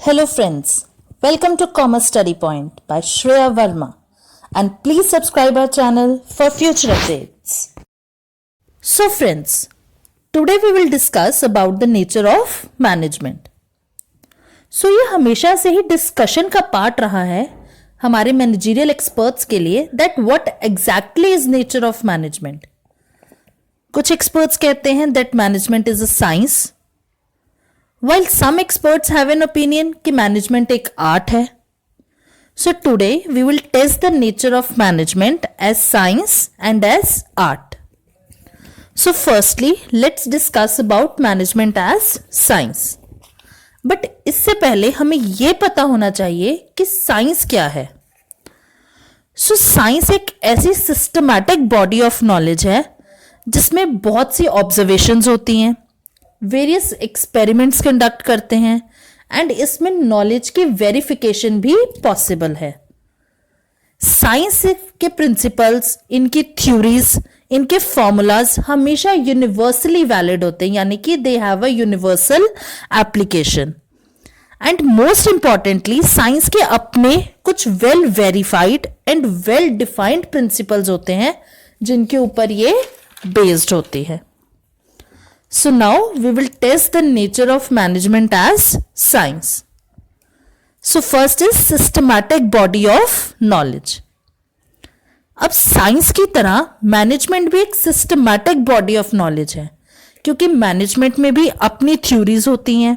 Hello friends, welcome to Commerce Study Point by Shreya Verma and please subscribe our channel for future updates. So friends, today we will discuss about the nature of management. So ये हमेशा से ही discussion का part रहा है हमारे managerial experts के लिए that what exactly is nature of management. कुछ एक्सपर्ट्स कहते हैं that management is a science. While some experts have an opinion कि management एक art है. So today we will test the nature of management as science and as art. So firstly, let's discuss about management as science. But इससे पहले हमें ये पता होना चाहिए कि साइंस क्या है. So साइंस एक ऐसी सिस्टमैटिक बॉडी ऑफ नॉलेज है जिसमें बहुत सी ऑब्जर्वेशंस होती हैं, वेरियस एक्सपेरिमेंट्स कंडक्ट करते हैं एंड इसमें नॉलेज की वेरिफिकेशन भी पॉसिबल है. साइंस के प्रिंसिपल्स, इनकी थ्योरीज, इनके फॉर्मूलाज हमेशा यूनिवर्सली वैलिड होते हैं, यानी कि they have a universal application. And most importantly science के अपने कुछ well verified and well defined principles होते हैं जिनके ऊपर ये बेस्ड होती है. So now we will test the nature of management as science. So first is systematic body of knowledge. अब साइंस की तरह मैनेजमेंट भी एक सिस्टमैटिक बॉडी ऑफ नॉलेज है, क्योंकि मैनेजमेंट में भी अपनी थ्योरीज होती हैं,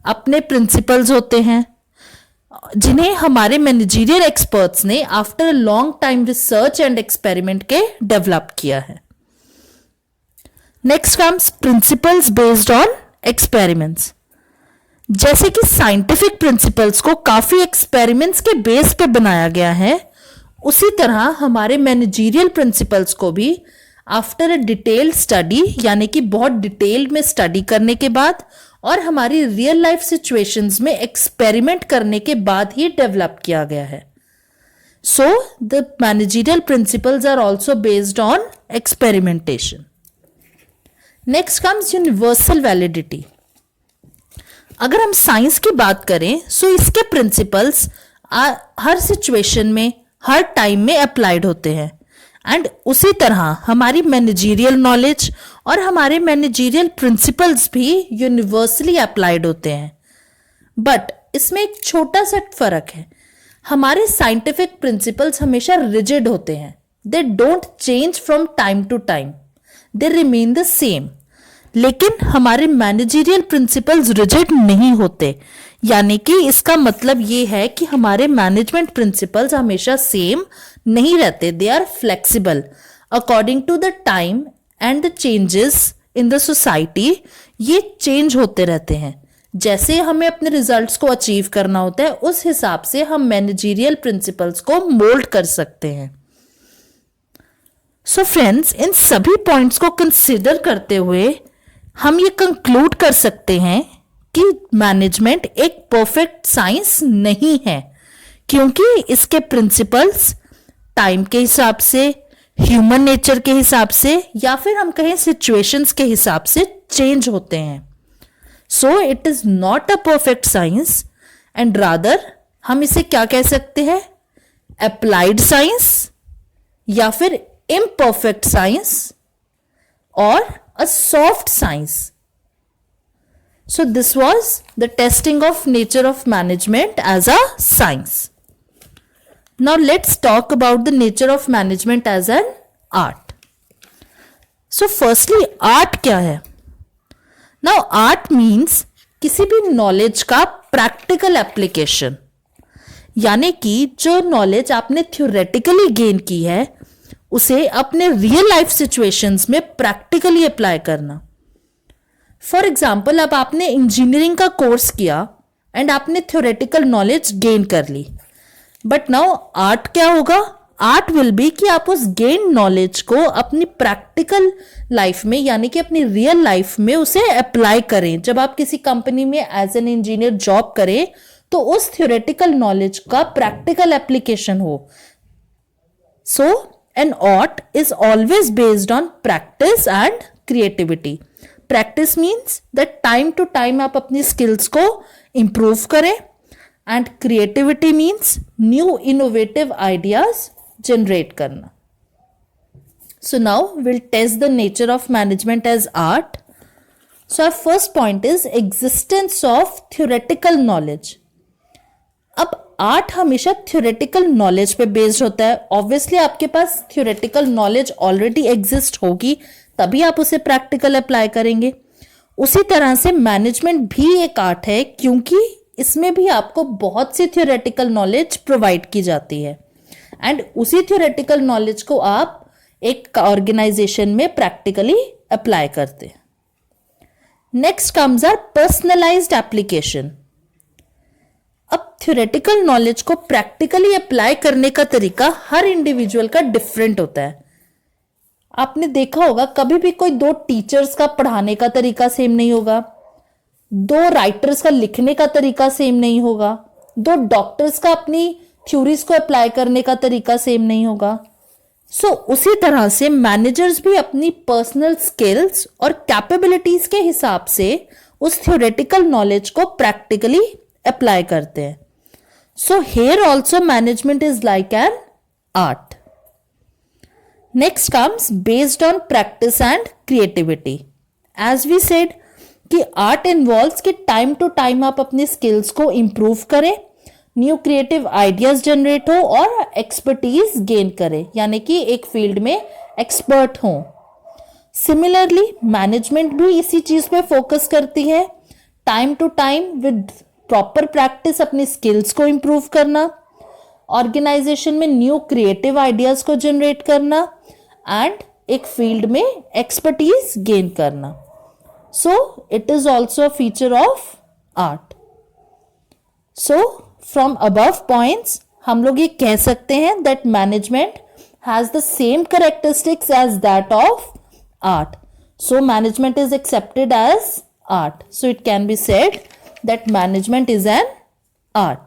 अपने प्रिंसिपल्स होते हैं जिन्हें हमारे मैनेजरियल एक्सपर्ट्स ने after a long time research and experiment के डेवलप किया है. Next comes principles based on experiments. जैसे कि साइंटिफिक प्रिंसिपल्स को काफी एक्सपेरिमेंट्स के बेस पे बनाया गया है, उसी तरह हमारे मैनेजरियल प्रिंसिपल्स को भी आफ्टर अ डिटेल्ड स्टडी, यानी कि बहुत डिटेल में स्टडी करने के बाद और हमारी रियल लाइफ सिचुएशंस में एक्सपेरिमेंट करने के बाद ही डेवलप किया गया है. So the managerial principles are also based on experimentation. Next comes universal validity. अगर हम साइंस की बात करें सो इसके प्रिंसिपल्स हर सिचुएशन में, हर टाइम में अप्लाइड होते हैं. एंड उसी तरह हमारी मैनेजरियल नॉलेज और हमारे मैनेजरियल प्रिंसिपल्स भी यूनिवर्सली अप्लाइड होते हैं. बट इसमें एक छोटा सा फर्क है. हमारे साइंटिफिक प्रिंसिपल्स हमेशा रिजिड होते हैं. They don't change from time to time, they remain the same. लेकिन हमारे मैनेजरियल प्रिंसिपल्स रिजिड नहीं होते, यानी कि इसका मतलब ये है कि हमारे मैनेजमेंट प्रिंसिपल्स हमेशा सेम नहीं रहते. They are flexible according to the time and the changes in the society. ये चेंज होते रहते हैं. जैसे हमें अपने रिजल्ट्स को अचीव करना होता है, उस हिसाब से हम मैनेजरियल प्रिंसिपल्स को मोल्ड कर सकते हैं. सो फ्रेंड्स, इन सभी पॉइंट्स को कंसिडर करते हुए हम ये कंक्लूड कर सकते हैं कि मैनेजमेंट एक परफेक्ट साइंस नहीं है, क्योंकि इसके प्रिंसिपल्स टाइम के हिसाब से, ह्यूमन नेचर के हिसाब से, या फिर हम कहें सिचुएशंस के हिसाब से चेंज होते हैं. सो it is not a perfect science and rather हम इसे क्या कह सकते हैं, अप्लाइड साइंस या फिर imperfect science or a soft science. So this was the testing of nature of management as a science. Now let's talk about the nature of management as an art. So firstly, art क्या है? Now art means किसी भी knowledge का practical application, यानी कि जो knowledge आपने theoretically gain की है उसे अपने रियल लाइफ सिचुएशंस में प्रैक्टिकली अप्लाई करना. फॉर एग्जाम्पल, अब आपने इंजीनियरिंग का कोर्स किया एंड आपने थ्योरेटिकल नॉलेज गेन कर ली, बट नाउ आर्ट क्या होगा? आर्ट विल बी कि आप उस गेन नॉलेज को अपनी प्रैक्टिकल लाइफ में, यानी कि अपनी रियल लाइफ में उसे अप्लाई करें. जब आप किसी कंपनी में एज एन इंजीनियर जॉब करें तो उस थ्योरेटिकल नॉलेज का प्रैक्टिकल एप्लीकेशन हो. सो an art is always based on practice and creativity. Practice means that time to time आप अपनी skills को improve करें and creativity means new innovative ideas generate करना. So now we'll test the nature of management as art. So our first point is existence of theoretical knowledge. अब art हमेशा theoretical knowledge पे based होता है. Obviously आपके पास theoretical knowledge already exist होगी, तभी आप उसे प्रैक्टिकल अप्लाई करेंगे. उसी तरह से मैनेजमेंट भी एक आर्ट है, क्योंकि इसमें भी आपको बहुत सी थ्योरेटिकल नॉलेज प्रोवाइड की जाती है एंड उसी थ्योरेटिकल नॉलेज को आप एक ऑर्गेनाइजेशन में प्रैक्टिकली अप्लाई करते हैं. Next comes are personalised application. अब थ्योरेटिकल नॉलेज को प्रैक्टिकली अप्लाई करने का तरीका हर इंडिविजुअल का डिफरेंट होता है. आपने देखा होगा कभी भी कोई दो टीचर्स का पढ़ाने का तरीका सेम नहीं होगा, दो राइटर्स का लिखने का तरीका सेम नहीं होगा, दो डॉक्टर्स का अपनी थ्योरीज को अप्लाई करने का तरीका सेम नहीं होगा. उसी तरह से मैनेजर्स भी अपनी पर्सनल स्किल्स और कैपेबिलिटीज के हिसाब से उस थ्योरेटिकल नॉलेज को प्रैक्टिकली अप्लाई करते हैं. So here also management is like an art. Next comes based on practice and creativity. As we said कि आर्ट इन्वॉल्व्स कि टाइम टू टाइम आप अपनी स्किल्स को इंप्रूव करें, न्यू क्रिएटिव आइडियाज जनरेट हो और एक्सपर्टीज गेन करें, यानी कि एक फील्ड में एक्सपर्ट हो. सिमिलरली मैनेजमेंट भी इसी चीज पे फोकस करती है, time to time with proper practice अपनी स्किल्स को इंप्रूव करना, ऑर्गेनाइजेशन में न्यू क्रिएटिव आइडियाज को जनरेट करना एंड एक फील्ड में एक्सपर्टीज गेन करना. So it is also a feature of art. So from above points हम लोग ये कह सकते हैं that management has the same characteristics as that of art. So management is accepted as art. So it can be said that management is an art.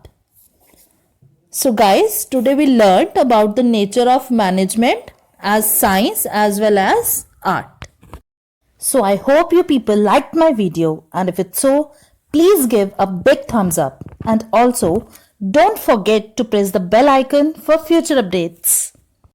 So guys, today we learned about the nature of management as science as well as art. So I hope you people liked my video, and if it's so, please give a big thumbs up and also don't forget to press the bell icon for future updates.